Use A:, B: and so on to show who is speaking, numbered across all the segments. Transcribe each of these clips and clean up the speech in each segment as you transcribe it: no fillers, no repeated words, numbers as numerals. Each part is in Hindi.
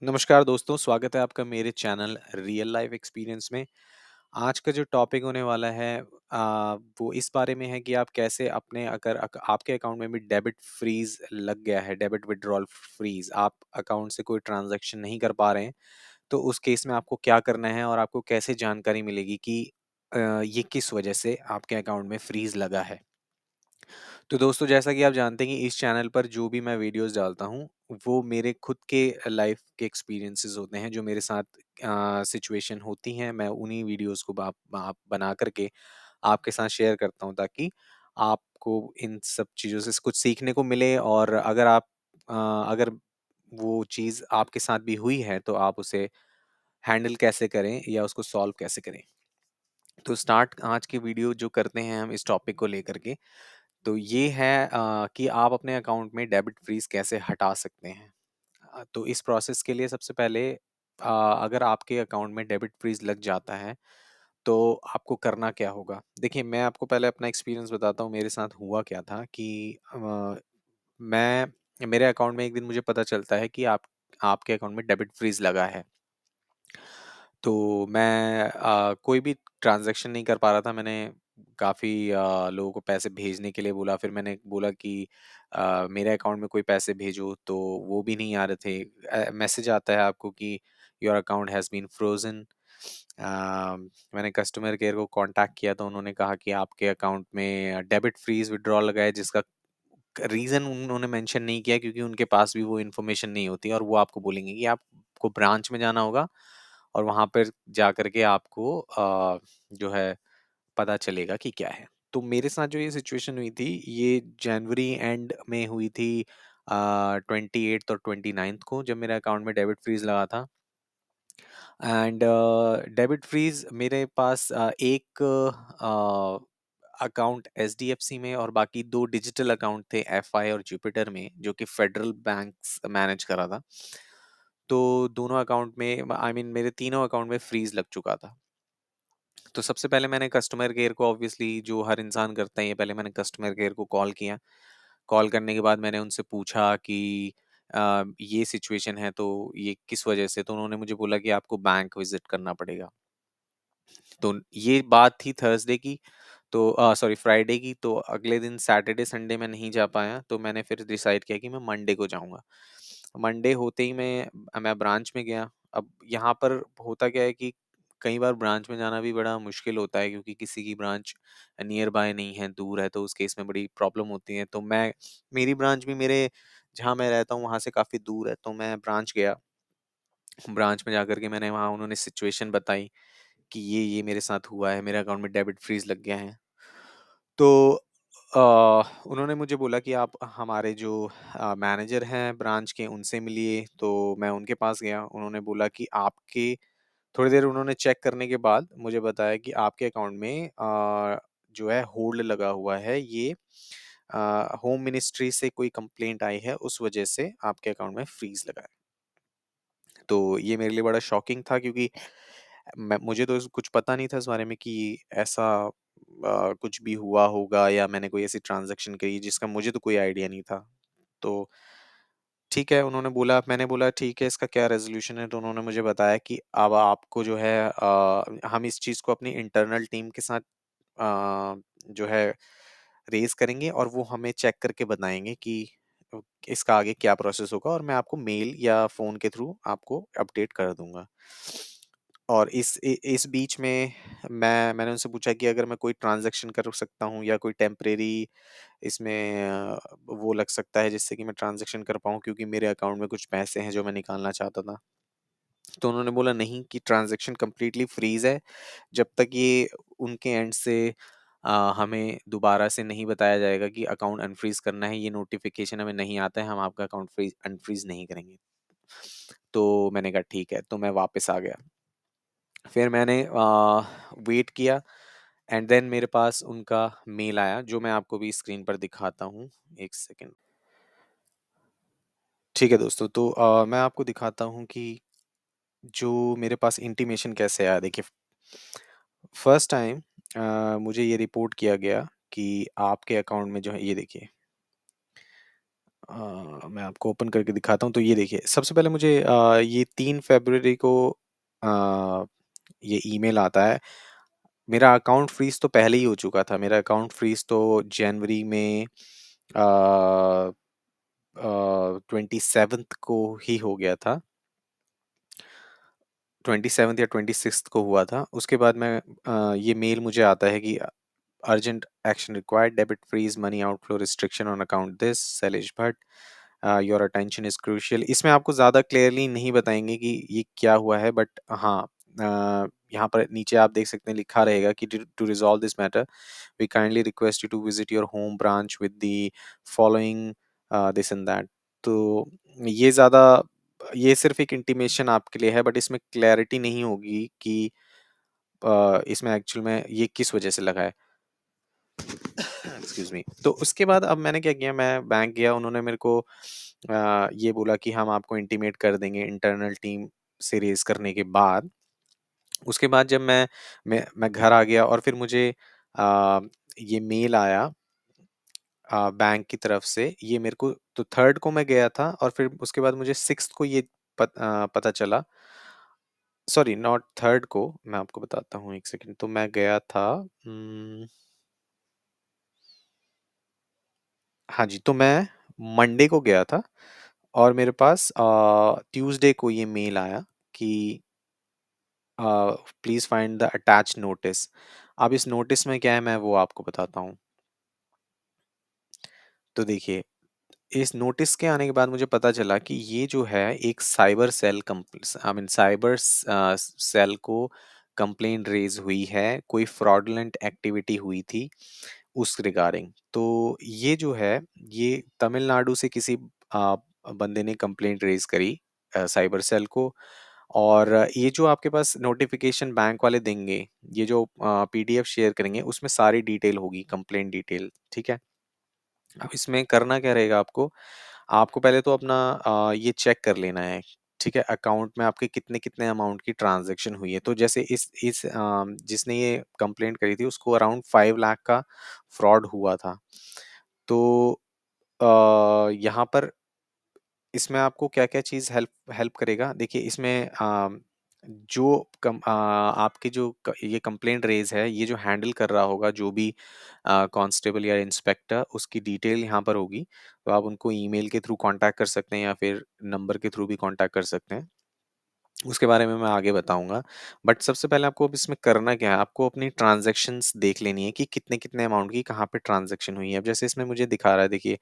A: नमस्कार दोस्तों, स्वागत है आपका मेरे चैनल रियल लाइफ एक्सपीरियंस में। आज का जो टॉपिक होने वाला है वो इस बारे में है कि आप कैसे अपने अगर आपके अकाउंट में भी डेबिट फ्रीज लग गया है, डेबिट विड्रॉल फ्रीज, आप अकाउंट से कोई ट्रांजैक्शन नहीं कर पा रहे हैं, तो उस केस में आपको क्या करना है और आपको कैसे जानकारी मिलेगी कि ये किस वजह से आपके अकाउंट में फ्रीज लगा है। तो दोस्तों, जैसा कि आप जानते हैं कि इस चैनल पर जो भी मैं वीडियोस डालता हूँ वो मेरे खुद के लाइफ के एक्सपीरियंसेस होते हैं, जो मेरे साथ सिचुएशन होती हैं। मैं उन्हीं वीडियोस को आप बना करके आपके साथ शेयर करता हूँ, ताकि आपको इन सब चीज़ों से कुछ सीखने को मिले। और अगर वो चीज़ आपके साथ भी हुई है तो आप उसे हैंडल कैसे करें या उसको सॉल्व कैसे करें। तो स्टार्ट आज की वीडियो जो करते हैं हम इस टॉपिक को लेकर के, तो ये है कि आप अपने अकाउंट में डेबिट फ्रीज कैसे हटा सकते हैं। तो इस प्रोसेस के लिए सबसे पहले अगर आपके अकाउंट में डेबिट फ्रीज लग जाता है तो आपको करना क्या होगा। देखिए, मैं आपको पहले अपना एक्सपीरियंस बताता हूँ, मेरे साथ हुआ क्या था कि मैं मेरे अकाउंट में एक दिन मुझे पता चलता है कि आप आपके अकाउंट में डेबिट फ्रीज लगा है। तो मैं कोई भी ट्रांज़ैक्शन नहीं कर पा रहा था। मैंने काफ़ी लोगों को पैसे भेजने के लिए बोला, फिर मैंने बोला कि मेरे अकाउंट में कोई पैसे भेजो, तो वो भी नहीं आ रहे थे। मैसेज आता है आपको कि your account has been frozen. मैंने कस्टमर केयर को कॉन्टैक्ट किया तो उन्होंने कहा कि आपके अकाउंट में डेबिट फ्रीज़ विथड्रॉल लगा है, जिसका रीज़न उन्होंने मेंशन नहीं किया, क्योंकि उनके पास भी वो इन्फॉर्मेशन नहीं होती और वो आपको बोलेंगे कि आपको ब्रांच में जाना होगा और वहाँ पर जा कर के आपको जो है पता चलेगा कि क्या है। तो मेरे साथ जो ये सिचुएशन हुई थी, ये जनवरी एंड में हुई थी, 28th और 29th को, जब मेरे अकाउंट में डेबिट फ्रीज़ लगा था। एंड डेबिट फ्रीज़ मेरे पास एक अकाउंट एचडीएफसी में और बाकी 2 डिजिटल अकाउंट थे एफआई और जुपिटर में, जो कि फेडरल बैंक्स मैनेज कर रहा था। तो दोनों अकाउंट में मेरे तीनों अकाउंट में फ्रीज़ लग चुका था। तो सबसे पहले मैंने कस्टमर केयर को, ऑब्वियसली जो हर इंसान करता है, ये पहले मैंने कस्टमर केयर को कॉल किया। कॉल करने के बाद मैंने उनसे पूछा कि ये सिचुएशन है, तो ये किस वजह से। तो उन्होंने मुझे बोला कि आपको बैंक विजिट करना पड़ेगा। तो ये बात थी थर्सडे की, तो सॉरी फ्राइडे की। तो अगले दिन सैटरडे संडे में नहीं जा पाया, तो मैंने फिर डिसाइड किया कि मैं मंडे को जाऊंगा। मंडे होते ही मैं ब्रांच में गया। अब यहाँ पर होता क्या है कि कई बार ब्रांच में जाना भी बड़ा मुश्किल होता है, क्योंकि किसी की ब्रांच नियर बाय नहीं है, दूर है, तो उस केस में बड़ी प्रॉब्लम होती है। तो मेरी ब्रांच भी मेरे जहाँ मैं रहता हूँ वहाँ से काफ़ी दूर है, तो मैं ब्रांच गया। ब्रांच में जाकर के मैंने वहाँ उन्होंने सिचुएशन बताई कि ये मेरे साथ हुआ है, मेरे अकाउंट में डेबिट फ्रीज लग गया है। तो अ, उन्होंने मुझे बोला कि आप हमारे जो मैनेजर हैं ब्रांच के, उनसे मिलिए। तो मैं उनके पास गया। उन्होंने बोला कि आपके थोड़ी देर उन्होंने चेक करने के बाद मुझे बताया कि आपके अकाउंट में जो है होल्ड लगा हुआ है। ये होम मिनिस्ट्री से कोई कंप्लेंट आई है, उस वजह से आपके अकाउंट में फ्रीज लगा है। तो ये मेरे लिए बड़ा शॉकिंग था, क्योंकि मुझे तो कुछ पता नहीं था इस बारे में कि ऐसा कुछ भी हुआ होगा या मैंने कोई ऐसी ट्रांजैक्शन करी जिसका मुझे तो कोई आइडिया नहीं था। तो ठीक है, उन्होंने बोला, मैंने बोला ठीक है, इसका क्या रेज़ोल्यूशन है? तो उन्होंने मुझे बताया कि अब आपको जो है हम इस चीज़ को अपनी इंटरनल टीम के साथ जो है रेज़ करेंगे और वो हमें चेक करके बताएँगे कि इसका आगे क्या प्रोसेस होगा, और मैं आपको मेल या फ़ोन के थ्रू आपको अपडेट कर दूँगा। और इस बीच में मैंने उनसे पूछा कि अगर मैं कोई ट्रांज़ैक्शन कर सकता हूँ या कोई टेम्परेरी इसमें वो लग सकता है जिससे कि मैं ट्रांज़ैक्शन कर पाऊँ, क्योंकि मेरे अकाउंट में कुछ पैसे हैं जो मैं निकालना चाहता था। तो उन्होंने बोला नहीं, कि ट्रांज़ैक्शन कंप्लीटली फ्रीज़ है, जब तक ये उनके एंड से हमें दोबारा से नहीं बताया जाएगा कि अकाउंट अनफ्रीज़ करना है, ये नोटिफ़िकेशन हमें नहीं आता है, हम आपका अकाउंट अनफ्रीज़ नहीं करेंगे। तो मैंने कहा ठीक है, तो मैं वापस आ गया। फिर मैंने वेट किया, एंड देन मेरे पास उनका मेल आया, जो मैं आपको भी स्क्रीन पर दिखाता हूँ। 1 सेकंड। ठीक है दोस्तों, तो मैं आपको दिखाता हूँ कि जो मेरे पास इंटीमेशन कैसे आया। देखिए, फर्स्ट टाइम मुझे ये रिपोर्ट किया गया कि आपके अकाउंट में जो है, ये देखिए, मैं आपको ओपन करके दिखाता हूँ। तो ये देखिए, सबसे पहले मुझे ये 3 फ़रवरी को अ, ये ईमेल आता है। मेरा अकाउंट फ्रीज़ तो पहले ही हो चुका था। मेरा अकाउंट फ्रीज़ तो जनवरी में 27th को ही हो गया था। 27th या 26th को हुआ था। उसके बाद ये मेल मुझे आता है कि urgent action required, debit freeze, money outflow restriction on account this, Shailesh Bhatt, your attention is crucial. इसमें आपको ज़्यादा क्लियरली नहीं बताएंगे कि ये क्या हुआ है, बट हाँ, यहाँ पर नीचे आप देख सकते हैं, लिखा रहेगा कि to resolve this matter we kindly request you to visit your home branch with the following this and that. तो ये ज़्यादा, ये सिर्फ एक इंटीमेशन आपके लिए है, बट इसमें क्लैरिटी नहीं होगी कि इसमें एक्चुअल में ये किस वजह से लगा है। Excuse me. तो उसके बाद अब मैंने क्या किया, मैं बैंक गया, उन्होंने मेरे को ये बोला कि हम आपको इंटीमेट कर देंगे इंटरनल टीम से रेज करने के बाद। उसके बाद जब मैं घर आ गया और फिर मुझे ये मेल आया बैंक की तरफ से, ये मेरे को तो 3rd को मैं गया था और फिर उसके बाद मुझे 6th को ये पता चला। सॉरी, नॉट 3rd को, मैं आपको बताता हूँ एक सेकंड। तो मैं गया था, हाँ जी, तो मैं मंडे को गया था और मेरे पास ट्यूसडे को ये मेल आया कि please find the attached notice. अब इस नोटिस में क्या है, मैं वो आपको बताता हूँ। तो देखिए, इस नोटिस के आने के बाद मुझे पता चला कि ये जो है एक cyber cell I mean cyber cell को कंप्लेंट रेज हुई है, कोई फ्रॉडुलेंट एक्टिविटी हुई थी उस रिगार्डिंग। तो ये जो है, ये तमिलनाडु से किसी आ, बंदे ने कंप्लेंट रेज करी साइबर सेल को। और ये जो आपके पास नोटिफिकेशन बैंक वाले देंगे, ये जो पीडीएफ शेयर करेंगे, उसमें सारी डिटेल होगी, कंप्लेंट डिटेल, ठीक है। अब इसमें करना क्या रहेगा आपको, आपको पहले तो अपना ये चेक कर लेना है, ठीक है, अकाउंट में आपके कितने कितने अमाउंट की ट्रांजैक्शन हुई है। तो जैसे जिसने ये कंप्लेंट करी थी उसको अराउंड 5 लाख का फ्रॉड हुआ था। तो यहाँ पर इसमें आपको क्या-क्या चीज़ हेल्प हेल्प करेगा? देखिए, इसमें आपकी जो ये कंप्लेंट रेज़ है, ये जो हैंडल कर रहा होगा, जो भी कांस्टेबल या इंस्पेक्टर, उसकी डिटेल यहाँ पर होगी। तो आप उनको ईमेल के थ्रू कॉन्टैक्ट कर सकते हैं या फिर नंबर के थ्रू भी कॉन्टैक्ट कर सकते हैं। उसके बारे में मैं आगे बताऊँगा। बट सबसे पहले आपको अब इसमें करना क्या है, आपको अपनी ट्रांज़ैक्शंस देख लेनी है कि कितने-कितने अमाउंट की कहाँ पे ट्रांज़ैक्शन हुई है। अब जैसे इसमें मुझे दिखा रहा है, देखिए,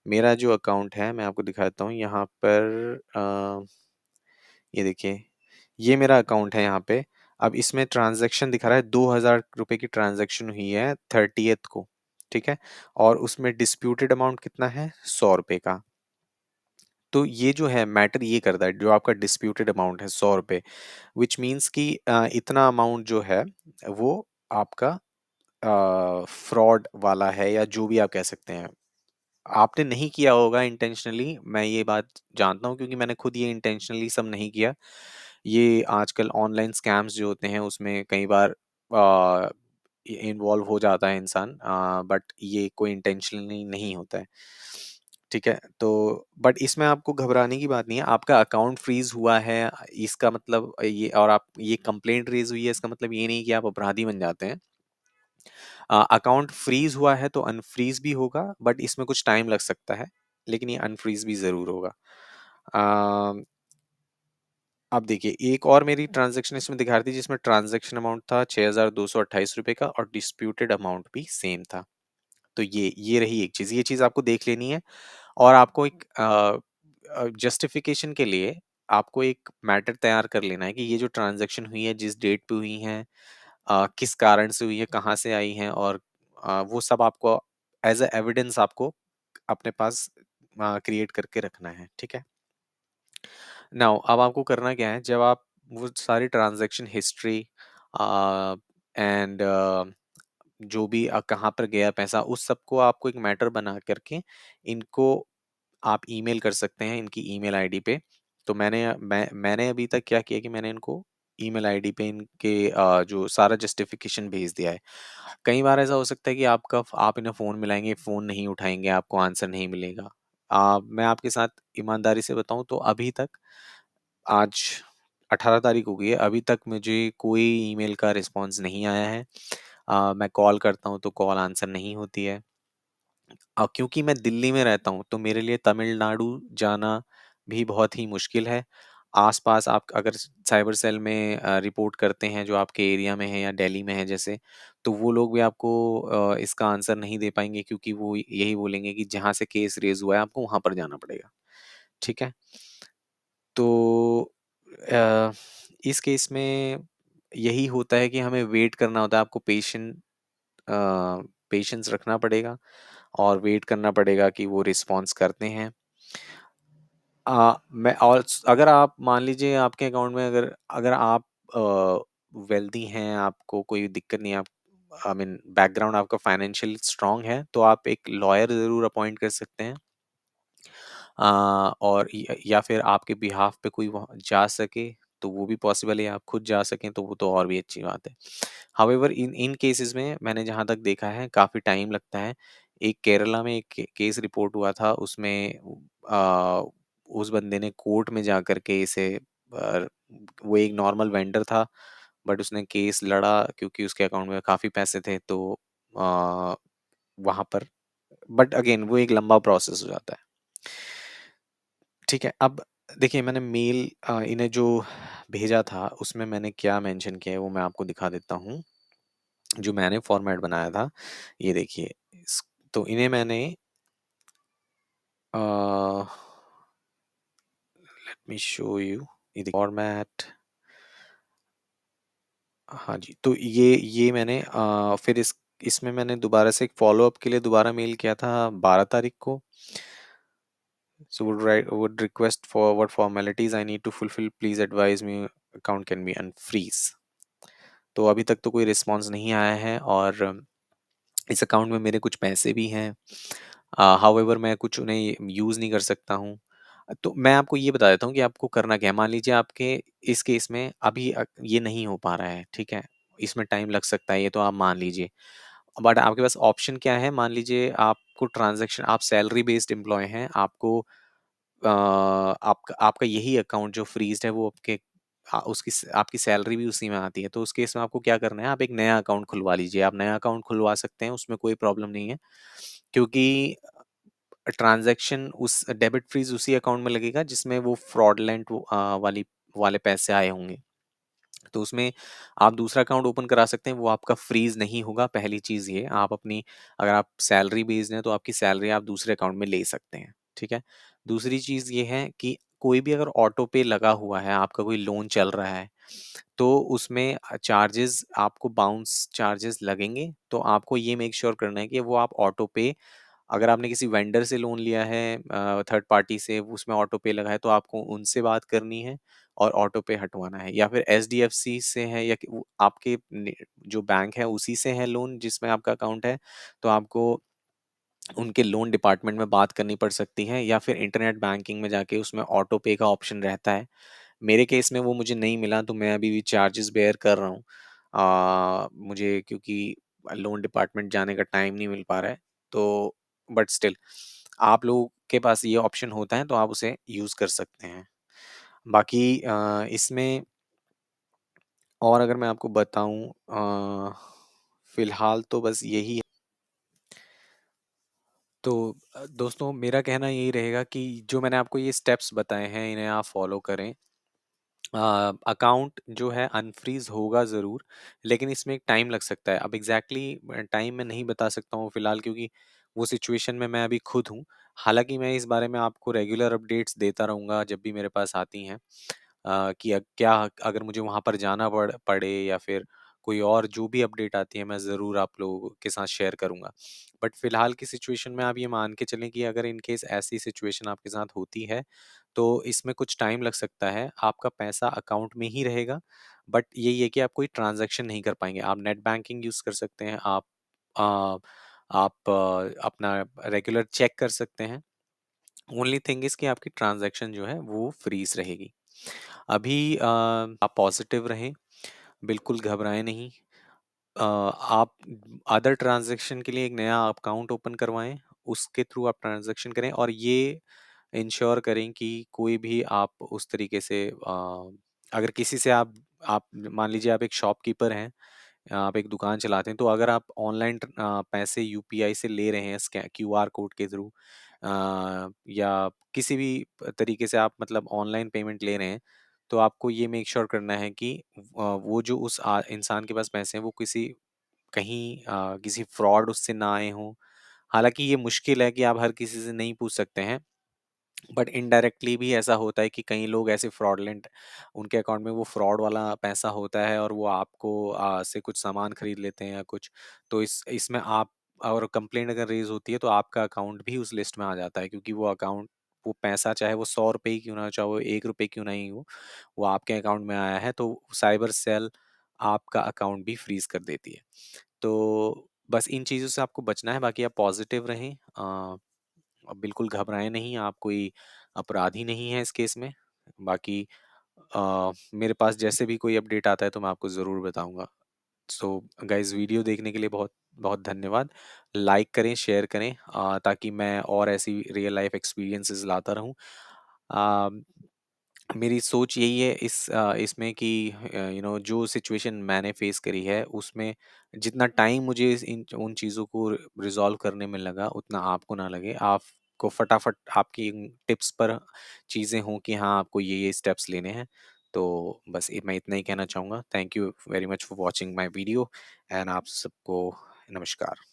A: मेरा जो अकाउंट है मैं आपको दिखाता हूँ यहाँ पर। ये देखिए, ये मेरा अकाउंट है यहाँ पे। अब इसमें ट्रांज़ैक्शन दिखा रहा है, ₹2000 की ट्रांज़ैक्शन हुई है 30th को, ठीक है? और उसमें डिस्प्यूटेड अमाउंट कितना है? ₹100 का। तो ये जो है मैटर ये करता है, जो आपका डिस्प्यूटेड अमाउंट है ₹100, व्हिच मीन्स कि इतना अमाउंट जो है वो आपका फ्रॉड वाला है, या जो भी आप कह सकते हैं। आपने नहीं किया होगा इंटेंशनली, मैं ये बात जानता हूँ, क्योंकि मैंने खुद ये इंटेंशनली सब नहीं किया। ये आजकल ऑनलाइन स्कैम्स जो होते हैं उसमें कई बार इन्वॉल्व हो जाता है इंसान, बट ये कोई इंटेंशनली नहीं होता है, ठीक है। तो बट इसमें आपको घबराने की बात नहीं है, आपका अकाउंट फ्रीज हुआ है, इसका मतलब ये, और आप ये कंप्लेंट रेज हुई है, इसका मतलब ये नहीं कि आप अपराधी बन जाते हैं। अकाउंट फ्रीज हुआ है तो अनफ्रीज भी होगा, बट इसमें कुछ टाइम लग सकता है, लेकिन ये अनफ्रीज भी जरूर होगा। अ, अब देखिए, एक और मेरी ट्रांजैक्शन इसमें दिखा रही थी, जिसमें ट्रांजैक्शन अमाउंट था ₹6228 का और डिस्प्यूटेड अमाउंट भी सेम था। तो ये रही एक चीज़, ये चीज़ आपको देख लेनी है। और आपको एक जस्टिफिकेशन के लिए आपको एक मैटर तैयार कर लेना है कि ये जो ट्रांजैक्शन हुई है, जिस डेट पे हुई है, किस कारण से हुई है, कहाँ से आई हैं, और वो सब आपको एज अ एविडेंस आपको अपने पास क्रिएट करके रखना है, ठीक है। नाउ अब आपको करना क्या है, जब आप वो सारी ट्रांजैक्शन हिस्ट्री एंड जो भी कहाँ पर गया पैसा, उस सबको आपको एक मैटर बना करके इनको आप ईमेल कर सकते हैं, इनकी ईमेल आईडी पे। तो मैंने अभी तक क्या किया कि मैंने इनको ईमेल आईडी पे इनके जो सारा जस्टिफिकेशन भेज दिया है। कई बार ऐसा हो सकता है कि आप इन्हें फ़ोन मिलाएँगे, फ़ोन नहीं उठाएँगे, आपको आंसर नहीं मिलेगा। मैं आपके साथ ईमानदारी से बताऊँ तो अभी तक आज 18 तारीख हो गई है, अभी तक मुझे कोई ईमेल का रिस्पॉन्स नहीं आया है। मैं कॉल करता हूँ तो कॉल आंसर नहीं होती है। क्योंकि मैं दिल्ली में रहता हूँ तो मेरे लिए तमिलनाडु जाना भी बहुत ही मुश्किल है। आस-पास आप अगर साइबर सेल में रिपोर्ट करते हैं जो आपके एरिया में है या दिल्ली में है जैसे, तो वो लोग भी आपको इसका आंसर नहीं दे पाएँगे क्योंकि वो यही बोलेंगे कि जहाँ से केस रेज़ हुआ है आपको वहाँ पर जाना पड़ेगा। ठीक है? तो अ, इस केस में यही होता है कि हमें वेट करना होता है, आपको पेशेंस रखना पड़ेगा और वेट करना पड़ेगा कि वो रिस्पॉन्स करते हैं। मैं और अगर आप मान लीजिए आपके अकाउंट में अगर अगर आप वेल्दी हैं, आपको कोई दिक्कत नहीं है, आप आई मीन बैकग्राउंड आपका फाइनेंशियल स्ट्रांग है, तो आप एक लॉयर ज़रूर अपॉइंट कर सकते हैं। और या फिर आपके बिहाफ़ पे कोई वहाँ जा सके, तो वो भी पॉसिबल है, आप खुद जा सकें, तो वो तो और भी अच्छी बात है। हाउएवर इन इन केसेज़ में मैंने जहाँ तक देखा है, काफ़ी टाइम लगता है। एक केरला में एक केस रिपोर्ट हुआ था, उसमें अ, उस बंदे ने कोर्ट में जाकर के वो एक नॉर्मल वेंडर था, बट उसने केस लड़ा क्योंकि उसके अकाउंट में काफ़ी पैसे थे, तो अ, वहाँ पर बट अगेन वो एक लंबा प्रोसेस हो जाता है। ठीक है, अब देखिए मैंने इन्हें जो भेजा था उसमें मैंने क्या मेंशन किया है वो मैं आपको दिखा देता हूँ। जो मैंने फॉर्मेट बनाया था, ये देखिए इस तो इन्हें मैंने अ, लेट मी शो यू ये देखिए फॉर्मेट। हाँ जी, तो ये मैंने फिर इसमें मैंने दोबारा से एक फ़ॉलो-अप के लिए दोबारा मेल किया था 12 तारीख को। So would request for what formalities I need to fulfill. Please advise me account can be unfreeze. तो अभी तक तो कोई रिस्पॉन्स नहीं आया है और इस अकाउंट में मेरे कुछ पैसे भी हैं। हाउएवर मैं कुछ उन्हें यूज़ नहीं कर सकता हूँ। तो मैं आपको ये बता देता हूँ कि आपको करना क्या है। मान लीजिए आपके इस केस में अभी ये नहीं हो पा रहा है, ठीक है? इसमें टाइम लग सकता है, ये तो आप मान लीजिए। बट आपके पास ऑप्शन क्या है? मान लीजिए आपको ट्रांज़ैक्शन आप सैलरी बेस्ड एम्प्लॉयी हैं, आपका आपका यही अकाउंट जो फ्रीज़्ड है वो आपकी सैलरी भी उसी में आती है। तो उस केस में आपको क्या करना है, आप एक नया अकाउंट खुलवा लीजिए। आप नया अकाउंट खुलवा सकते हैं, उसमें कोई प्रॉब्लम नहीं है। क्योंकि ट्रांज़ैक्शन उस डेबिट फ्रीज़ उसी अकाउंट में लगेगा जिसमें वो फ्रॉडलेंट वाले पैसे आए होंगे। तो उसमें आप दूसरा अकाउंट ओपन करा सकते हैं, वो आपका फ्रीज़ नहीं होगा, पहली चीज़ ये। अगर आप सैलरी बेस्ड हैं, तो आपकी सैलरी आप दूसरे अकाउंट में ले सकते हैं, ठीक है? दूसरी चीज़ ये है कि कोई भी अगर ऑटो पे लगा हुआ है, आपका कोई लोन चल रहा है, तो उसमें चार्जेज़ आपको बाउंस चार्जेज़ लगेंगे, तो आपको ये मेक श्योर करना है कि वो आप ऑटो पे अगर आपने किसी वेंडर से लोन लिया है थर्ड पार्टी से उसमें ऑटो पे लगा है तो आपको उनसे बात करनी है और ऑटो पे हटवाना है या फिर एचडीएफसी से है या आपके जो बैंक है उसी से है लोन जिसमें आपका अकाउंट है तो आपको उनके लोन डिपार्टमेंट में बात करनी पड़ सकती है या फिर इंटरनेट बैंकिंग में जाके उसमें ऑटो पे का ऑप्शन रहता है। मेरे केस में वो मुझे नहीं मिला तो मैं अभी भी चार्जेस बेयर कर रहा हूँ। मुझे क्योंकि लोन डिपार्टमेंट जाने का टाइम नहीं मिल पा रहा है तो बट स्टिल आप लोगों के पास ये ऑप्शन होता है तो आप उसे यूज़ कर सकते हैं। बाकी इसमें और अगर मैं आपको बताऊँ फ़िलहाल तो बस यही है। तो दोस्तों मेरा कहना यही रहेगा कि जो मैंने आपको ये स्टेप्स बताए हैं इन्हें आप फॉलो करें। अकाउंट जो है अनफ्रीज होगा ज़रूर, लेकिन इसमें एक टाइम लग सकता है। अब एग्ज़ैक्टली टाइम मैं नहीं बता सकता हूँ फ़िलहाल क्योंकि वो सिचुएशन में मैं अभी खुद हूँ। हालाँकि मैं इस बारे में आपको रेगुलर अपडेट्स देता रहूँगा जब भी मेरे पास आती हैं। कि क्या अगर मुझे वहाँ पर जाना पड़े या फिर कोई और जो भी अपडेट आती है मैं ज़रूर आप लोगों के साथ शेयर करूँगा। बट फ़िलहाल की सिचुएशन में आप ये मान के चलें कि अगर इन केस ऐसी सिचुएशन आपके साथ होती है, तो इसमें कुछ टाइम लग सकता है। आपका पैसा अकाउंट में ही रहेगा, बट यही है कि आप कोई ट्रांज़ैक्शन नहीं कर पाएँगे। आप नेट बैंकिंग यूज़ कर सकते हैं, अ, अपना रेगुलर चेक कर सकते हैं। ओनली थिंग इज़ कि आपकी ट्रांज़ैक्शन जो है वो फ्रीज़ रहेगी। अभी आप पॉज़िटिव रहें, बिल्कुल घबराएँ नहीं। आप अदर ट्रांज़ैक्शन के लिए एक नया अकाउंट ओपन करवाएँ उसके थ्रू आप ट्रांज़ैक्शन करें और ये इंश्योर करें कि कोई भी आप उस तरीके से अगर किसी से आप मान लीजिए आप एक शॉपकीपर हैं, आप एक दुकान चलाते हैं, तो अगर आप ऑनलाइन पैसे यूपीआई से ले रहे हैं क्यूआर कोड के थ्रू या किसी भी तरीके से आप मतलब ऑनलाइन पेमेंट ले रहे हैं, तो आपको ये मेक श्योर करना है कि वो जो उस इंसान के पास पैसे हैं वो कहीं किसी फ्रॉड उससे ना आए हों। हालाँकि ये मुश्किल है कि आप हर किसी से नहीं पूछ सकते हैं, बट इनडायरेक्टली भी ऐसा होता है कि कई लोग ऐसे फ्रॉडलेंट उनके अकाउंट में वो फ्रॉड वाला पैसा होता है और वो आपको से कुछ सामान खरीद लेते हैं या कुछ। तो इसमें आप और कंप्लेंट अगर रेज होती है तो आपका अकाउंट भी उस लिस्ट में आ जाता है, क्योंकि वो पैसा चाहे वो 100 रुपये ही क्यों ना हो, चाहे वो 1 रुपये क्यों नहीं हो, वो आपके अकाउंट में आया है तो साइबर सेल आपका अकाउंट भी फ्रीज कर देती है। तो बस इन चीज़ों से आपको बचना है, बाकी आप पॉजिटिव रहें। बिल्कुल घबराएँ नहीं, आप कोई अपराधी नहीं हैं इस केस में। बाकी मेरे पास जैसे भी कोई अपडेट आता है तो मैं आपको ज़रूर बताऊँगा। सो गाइज़, वीडियो देखने के लिए बहुत बहुत धन्यवाद। लाइक करें, शेयर करें ताकि मैं और ऐसी रियल लाइफ़ एक्सपीरियंसेस लाता रहूँ। अ, मेरी सोच यही है इसमें कि जो सिचुएशन मैंने फेस करी है उसमें जितना टाइम मुझे इन उन चीज़ों को रिजॉल्व करने में लगा उतना आपको ना लगे, आपको फटाफट आपकी टिप्स पर चीज़ें हों कि हाँ आपको ये स्टेप्स लेने हैं। तो बस मैं इतना ही कहना चाहूँगा। Thank you very much for watching my video and आप सबको नमस्कार।